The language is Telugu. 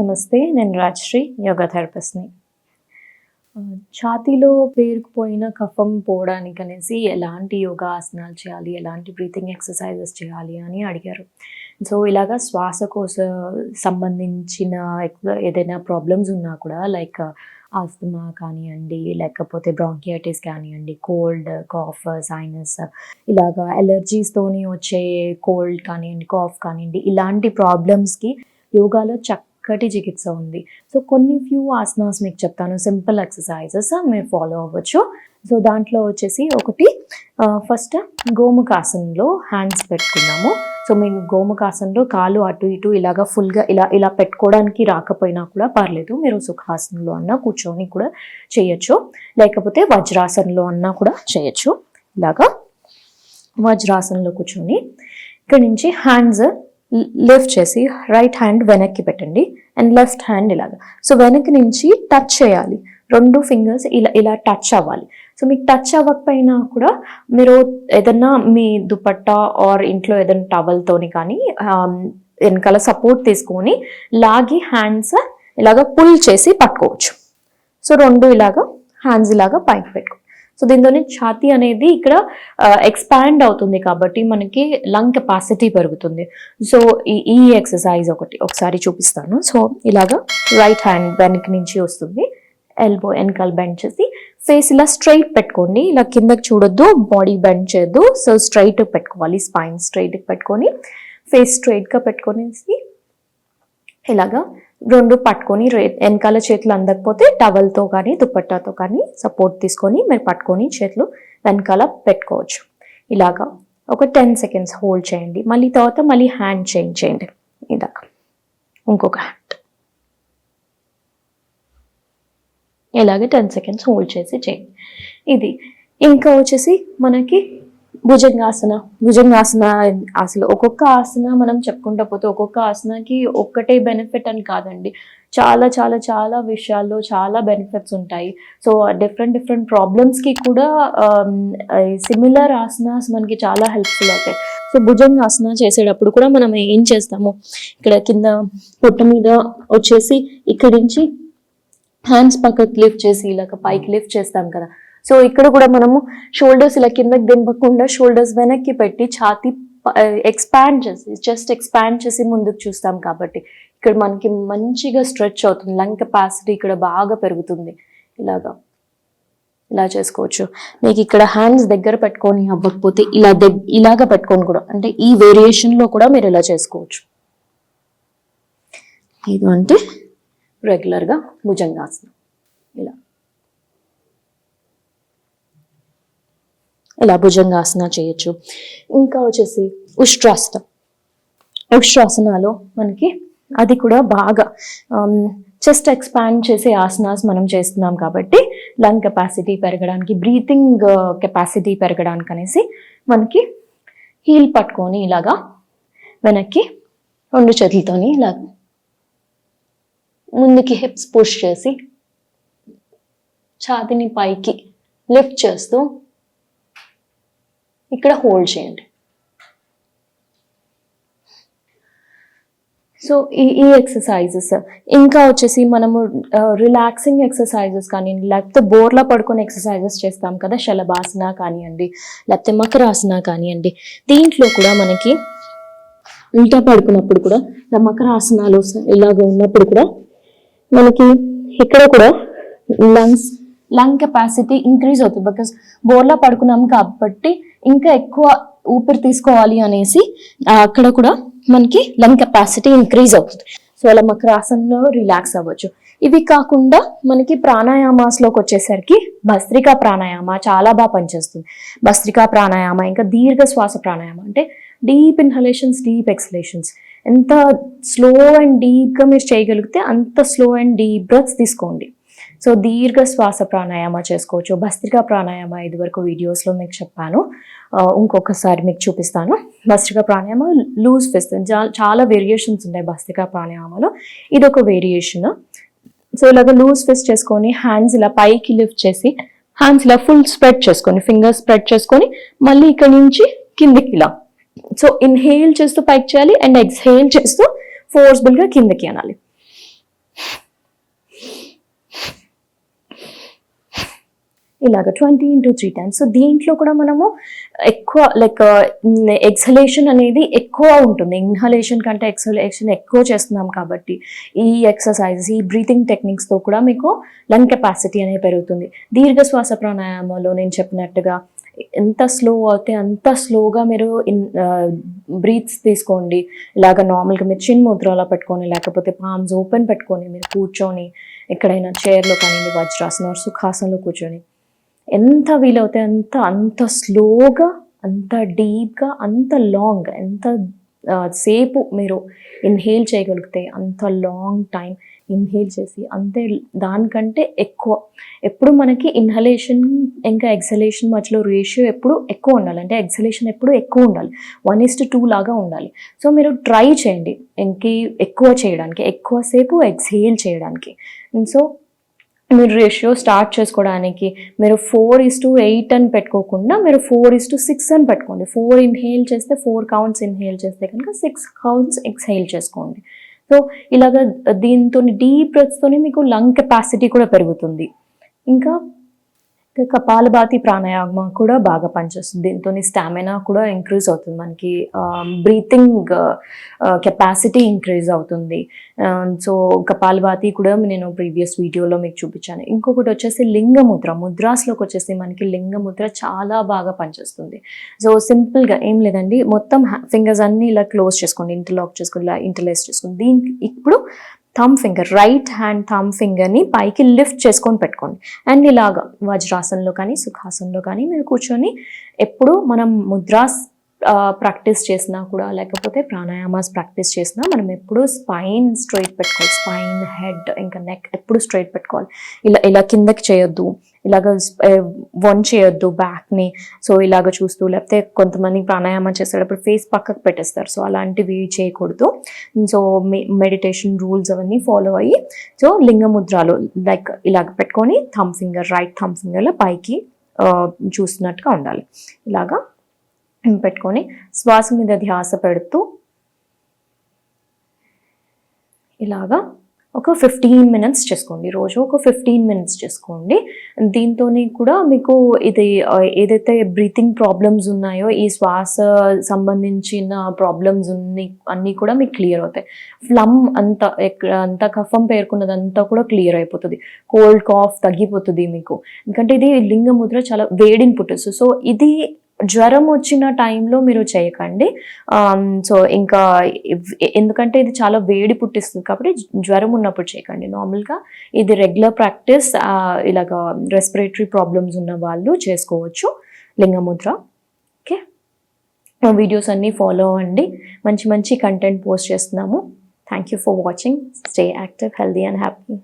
నమస్తే, నేను రాజశ్రీ, యోగా థెరపిస్ట్ని. ఛాతీలో పేరుకుపోయిన కఫం పోవడానికనేసి ఎలాంటి యోగా ఆసనాలు చేయాలి, ఎలాంటి బ్రీతింగ్ ఎక్సర్సైజెస్ చేయాలి అని అడిగారు. సో ఇలాగా శ్వాసకోశ సంబంధించిన ఏదైనా ప్రాబ్లమ్స్ ఉన్నా కూడా లైక్ ఆస్తమా కానివ్వండి, లేకపోతే బ్రాంకియటిస్ కానివ్వండి, కోల్డ్, కాఫ్, సైనస్, ఇలాగా అలర్జీస్తోని వచ్చే కోల్డ్ కానివ్వండి, కాఫ్ కానివ్వండి, ఇలాంటి ప్రాబ్లమ్స్కి యోగాలో చక్కటి చికిత్స ఉంది. సో కొన్ని ఫ్యూ ఆసనాస్ మీకు చెప్తాను, సింపుల్ ఎక్సర్సైజెస్ మీరు ఫాలో అవ్వచ్చు. సో దాంట్లో వచ్చేసి ఒకటి ఫస్ట్ గోముఖాసనంలో హ్యాండ్స్ పెట్టుకున్నాము. సో మేము గోముఖాసనంలో కాలు అటు ఇటు ఇలాగా ఫుల్గా ఇలా పెట్టుకోవడానికి రాకపోయినా కూడా పర్లేదు, మీరు సుఖాసనంలో అన్నా కూర్చొని కూడా చేయొచ్చు, లేకపోతే వజ్రాసనంలో అన్నా కూడా చేయొచ్చు. ఇలాగా వజ్రాసనంలో కూర్చొని ఇక్కడి నుంచి హ్యాండ్స్ లిఫ్ట్ చేసి రైట్ హ్యాండ్ వెనక్కి పెట్టండి అండ్ లెఫ్ట్ హ్యాండ్ ఇలాగా. సో వెనక్కి నుంచి టచ్ చేయాలి, 2 ఫింగర్స్ ఇలా టచ్ అవ్వాలి. సో మీకు టచ్ అవ్వకపోయినా కూడా మీరు ఏదన్నా మీ దుపట్టా ఆర్ ఇంట్లో ఏదైనా టవల్తోని కానీ వెనకాల సపోర్ట్ తీసుకొని లాగి హ్యాండ్స్ ఇలాగా పుల్ చేసి పట్టుకోవచ్చు. సో 2 ఇలాగా హ్యాండ్స్ ఇలాగా పైకి పెట్టుకో. సో దీంతోనే ఛాతీ అనేది ఇక్కడ ఎక్స్పాండ్ అవుతుంది కాబట్టి మనకి లంగ్ కెపాసిటీ పెరుగుతుంది. సో ఈ ఎక్సర్సైజ్ ఒకసారి చూపిస్తాను. సో ఇలాగా రైట్ హ్యాండ్ వెనక్కి నుంచి వస్తుంది, ఎల్బో వెనకాల బెండ్ చేసి ఫేస్ ఇలా స్ట్రైట్ పెట్టుకోండి, ఇలా కిందకి చూడొద్దు, బాడీ బెండ్ చేయొద్దు. సో స్ట్రైట్ పెట్టుకోవాలి, స్పైన్ స్ట్రైట్ పెట్టుకొని ఫేస్ స్ట్రైట్గా పెట్టుకొనేసి ఇలాగా 2 పట్టుకొని వెనకాల చేతులు అందకపోతే టవల్తో కానీ దుపట్టాతో కానీ సపోర్ట్ తీసుకొని మీరు పట్టుకొని చేతులు వెనకాల పెట్టుకోవచ్చు. ఇలాగా ఒక 10 సెకండ్స్ హోల్డ్ చేయండి, మళ్ళీ తర్వాత మళ్ళీ హ్యాండ్ చేంజ్ చేయండి. ఇలాగ ఇంకొక హ్యాండ్ ఇలాగే 10 సెకండ్స్ హోల్డ్ చేసి చేయండి. ఇది ఇంకా వచ్చేసి మనకి భుజంగాసన అసలు ఒక్కొక్క ఆసన మనం చెప్పుకుంటా పోతే ఒక్కొక్క ఆసనకి ఒక్కటే బెనిఫిట్ అని కాదండి, చాలా చాలా చాలా విషయాల్లో చాలా బెనిఫిట్స్ ఉంటాయి. సో డిఫరెంట్ ప్రాబ్లమ్స్కి కూడా సిమిలర్ ఆసనాస్ మనకి చాలా హెల్ప్ఫుల్ అవుతాయి. సో భుజంగాసన చేసేటప్పుడు కూడా మనం ఏం చేస్తాము, ఇక్కడ కింద పొట్ట మీద వచ్చేసి ఇక్కడి నుంచి హ్యాండ్స్ పక్కకి లిఫ్ట్ చేసి ఇలాగ పైకి లిఫ్ట్ చేస్తాం కదా. సో ఇక్కడ కూడా మనము షోల్డర్స్ ఇలా కిందకి దింపకుండా షోల్డర్స్ వెనక్కి పెట్టి ఛాతీ ఎక్స్పాండ్ చేసి చెస్ట్ ఎక్స్పాండ్ చేసి ముందుకు చూస్తాం కాబట్టి ఇక్కడ మనకి మంచిగా స్ట్రెచ్ అవుతుంది, లంగ్ కెపాసిటీ ఇక్కడ బాగా పెరుగుతుంది. ఇలా చేసుకోవచ్చు. మీకు ఇక్కడ హ్యాండ్స్ దగ్గర పెట్టుకొని అవ్వకపోతే ఇలాగ పెట్టుకొని కూడా, అంటే ఈ వేరియేషన్లో కూడా మీరు ఇలా చేసుకోవచ్చు. ఇది అంటే రెగ్యులర్గా భుజంగాసనం ఇలా భుజంగాసన చేయొచ్చు. ఇంకా వచ్చేసి ఉష్ట్రాసనాలో మనకి అది కూడా బాగా చెస్ట్ ఎక్స్పాండ్ చేసే ఆసనాస్ మనం చేస్తున్నాం కాబట్టి లంగ్ కెపాసిటీ పెరగడానికి, బ్రీతింగ్ కెపాసిటీ పెరగడానికి అనేసి మనకి హీల్ పట్టుకొని ఇలాగా వెనక్కి 2 చేతులతోని ఇలాగ ముందుకి హిప్స్ పుష్ చేసి ఛాతీని పైకి లిఫ్ట్ చేస్తూ ఇక్కడ హోల్డ్ చేయండి. సో ఈ ఎక్సర్సైజెస్ ఇంకా వచ్చేసి మనము రిలాక్సింగ్ ఎక్సర్సైజెస్ కానివ్వండి, లేకపోతే బోర్లా పడుకునే ఎక్సర్సైజెస్ చేస్తాం కదా, శలభాసన కానివ్వండి, లేకపోతే మకరాసన కానివ్వండి, దీంట్లో కూడా మనకి ఉల్టా పడుకున్నప్పుడు కూడా మకరాసనాలు ఇలాగ ఉన్నప్పుడు కూడా మనకి ఇక్కడ కూడా లంగ్ కెపాసిటీ ఇంక్రీజ్ అవుతుంది. బికాస్ బోర్లా పడుకున్నాం కాబట్టి ఇంకా ఎక్కువ ఊపిరి తీసుకోవాలి అనేసి అక్కడ కూడా మనకి లంగ్ కెపాసిటీ ఇంక్రీజ్ అవుతుంది. సో అలా మకరాసనంలో రిలాక్స్ అవ్వచ్చు. ఇవి కాకుండా మనకి ప్రాణాయామాస్లోకి వచ్చేసరికి భస్త్రికా ప్రాణాయామ చాలా బాగా పనిచేస్తుంది. భస్త్రికా ప్రాణాయామ, ఇంకా దీర్ఘ శ్వాస ప్రాణాయామ అంటే డీప్ ఇన్హలేషన్స్, డీప్ ఎక్స్హలేషన్స్. ఎంత స్లో అండ్ డీప్గా మీరు చేయగలిగితే అంత స్లో అండ్ డీప్ బ్రెత్స్ తీసుకోండి. సో దీర్ఘ శ్వాస ప్రాణాయామ చేసుకోవచ్చు. భస్త్రికా ప్రాణాయామ ఇదివరకు వీడియోస్లో మీకు చెప్పాను, ఇంకొకసారి మీకు చూపిస్తాను. భస్త్రికా ప్రాణాయామ లూజ్ ఫిస్ట్, చాలా వేరియేషన్స్ ఉంటాయి భస్త్రికా ప్రాణాయామలో, ఇదొక వేరియేషన్. సో ఇలాగ లూజ్ ఫిస్ట్ చేసుకొని హ్యాండ్స్ ఇలా పైకి లిఫ్ట్ చేసి హ్యాండ్స్ ఇలా ఫుల్ స్ప్రెడ్ చేసుకొని, ఫింగర్స్ స్ప్రెడ్ చేసుకొని మళ్ళీ ఇక్కడ నుంచి కిందికి ఇలా. సో ఇన్హేల్ చేస్తూ పైకి చేయాలి అండ్ ఎక్స్హేల్ చేస్తూ ఫోర్స్ఫుల్గా కిందకి అనాలి. ఇలాగ 20 into 3 times. సో దీంట్లో కూడా మనము ఎక్కువ లైక్ ఎక్సలేషన్ అనేది ఎక్కువ ఉంటుంది. ఇన్హలేషన్ కంటే ఎక్సలేషన్ ఎక్కువ చేస్తున్నాం కాబట్టి ఈ ఎక్సర్సైజెస్, ఈ బ్రీతింగ్ టెక్నిక్స్తో కూడా మీకు లంగ్ కెపాసిటీ అనేది పెరుగుతుంది. దీర్ఘ శ్వాస ప్రాణాయామంలో నేను చెప్పినట్టుగా ఎంత స్లో అయితే అంత స్లోగా మీరు బ్రీత్స్ తీసుకోండి. ఇలాగ నార్మల్గా మీరు చిన్ ముద్రలో పెట్టుకొని, లేకపోతే పామ్స్ ఓపెన్ పెట్టుకొని మీరు కూర్చొని ఎక్కడైనా చైర్లో కానీ వజ్రాసనం సుఖాసనంలో కూర్చొని ఎంత వీలవుతే అంత స్లోగా, అంత డీప్గా, అంత లాంగ్, ఎంత సేపు మీరు ఇన్హేల్ చేయగలిగితే అంత లాంగ్ టైం ఇన్హేల్ చేసి అంతే దానికంటే ఎక్కువ. ఎప్పుడు మనకి ఇన్హలేషన్ ఇంకా ఎక్సలేషన్ మధ్యలో రేషియో ఎప్పుడు ఎక్కువ ఉండాలి, అంటే ఎక్సలేషన్ ఎప్పుడు ఎక్కువ ఉండాలి, 1:2 లాగా ఉండాలి. సో మీరు ట్రై చేయండి ఎక్కువ చేయడానికి, ఎక్కువసేపు ఎక్స్హేల్ చేయడానికి. సో మీరు రేషియో స్టార్ట్ చేసుకోవడానికి మీరు 4:8 అని పెట్టుకోకుండా మీరు 4:6 అని పెట్టుకోండి. 4 ఇన్హేల్ చేస్తే 4 కౌంట్స్ ఇన్హేల్ చేస్తే కనుక 6 కౌంట్స్ ఎక్స్హేల్ చేసుకోండి. సో ఇలాగ దీంతో డీప్ బ్రెత్స్తోనే మీకు లంగ్ కెపాసిటీ కూడా పెరుగుతుంది. ఇంకా కపాలభాతి ప్రాణాయామ కూడా బాగా పనిచేస్తుంది. దీంతో స్టామినా కూడా ఇంక్రీజ్ అవుతుంది, మనకి బ్రీతింగ్ కెపాసిటీ ఇంక్రీజ్ అవుతుంది. సో కపాలభాతి కూడా నేను ప్రీవియస్ వీడియోలో మీకు చూపించాను. ఇంకొకటి వచ్చేసి లింగముద్ర. ముద్రాస్లోకి వచ్చేసి మనకి లింగముద్ర చాలా బాగా పనిచేస్తుంది. సో సింపుల్గా ఏం లేదండి, మొత్తం ఫింగర్స్ అన్నీ ఇలా క్లోజ్ చేసుకోండి, ఇంటర్లాక్ చేసుకోండి, ఇలా ఇంటర్లేస్ చేసుకోండి. దీనికి ఇప్పుడు thumb finger, right hand thumb ఫింగర్ని పైకి లిఫ్ట్ చేసుకొని పెట్టుకోండి. అండ్ ఇలాగా వజ్రాసనంలో కానీ సుఖాసనంలో కానీ మీరు కూర్చొని ఎప్పుడు మనం ముద్రాస్ ప్రాక్టీస్ చేసినా కూడా, లేకపోతే ప్రాణాయామాస్ ప్రాక్టీస్ చేసినా మనం ఎప్పుడు స్పైన్ స్ట్రైట్ పెట్టుకోవాలి. స్పైన్, హెడ్ ఇంకా నెక్ ఎప్పుడు స్ట్రైట్ పెట్టుకోవాలి. ఇలా కిందకి చేయొద్దు, ఇలాగ చేయొద్దు బ్యాక్ని. సో ఇలాగ చూస్తూ, లేకపోతే కొంతమంది ప్రాణాయామం చేసేటప్పుడు ఫేస్ పక్కకు పెట్టేస్తారు. సో అలాంటివి చేయకూడదు. సో మెడిటేషన్ రూల్స్ అవన్నీ ఫాలో అయ్యి, సో లింగముద్రాలు లైక్ ఇలాగ పెట్టుకొని థమ్ ఫింగర్, రైట్ థమ్ ఫింగర్లో పైకి చూస్తున్నట్టుగా ఉండాలి. ఇలాగా పెట్టుకొని శ్వాస మీద ధ్యాస పెడుతూ ఇలాగా ఒక 15 minutes చేసుకోండి. రోజు ఒక 15 minutes చేసుకోండి. దీంతో కూడా మీకు ఇది ఏదైతే బ్రీతింగ్ ప్రాబ్లమ్స్ ఉన్నాయో, ఈ శ్వాస సంబంధించిన ప్రాబ్లమ్స్ అన్నీ కూడా మీకు క్లియర్ అవుతాయి. ఫ్లమ్ అంతా కఫం పేరుకున్నదంతా కూడా క్లియర్ అయిపోతుంది. కోల్డ్ కాఫ్ తగ్గిపోతుంది మీకు. ఎందుకంటే ఇది లింగముద్ర చాలా వేడిని పుట్టిస్తుంది. సో ఇది జ్వరం వచ్చిన టైంలో మీరు చేయకండి. సో ఇంకా ఎందుకంటే ఇది చాలా వేడి పుట్టిస్తుంది కాబట్టి జ్వరం ఉన్నప్పుడు చేయకండి. నార్మల్గా ఇది రెగ్యులర్ ప్రాక్టీస్, ఇలాగ రెస్పిరేటరీ ప్రాబ్లమ్స్ ఉన్న వాళ్ళు చేసుకోవచ్చు లింగముద్ర. ఓకే, వీడియోస్ అన్నీ ఫాలో అవ్వండి. మంచి కంటెంట్ పోస్ట్ చేస్తున్నాము. Thank you for watching. Stay active, healthy and happy.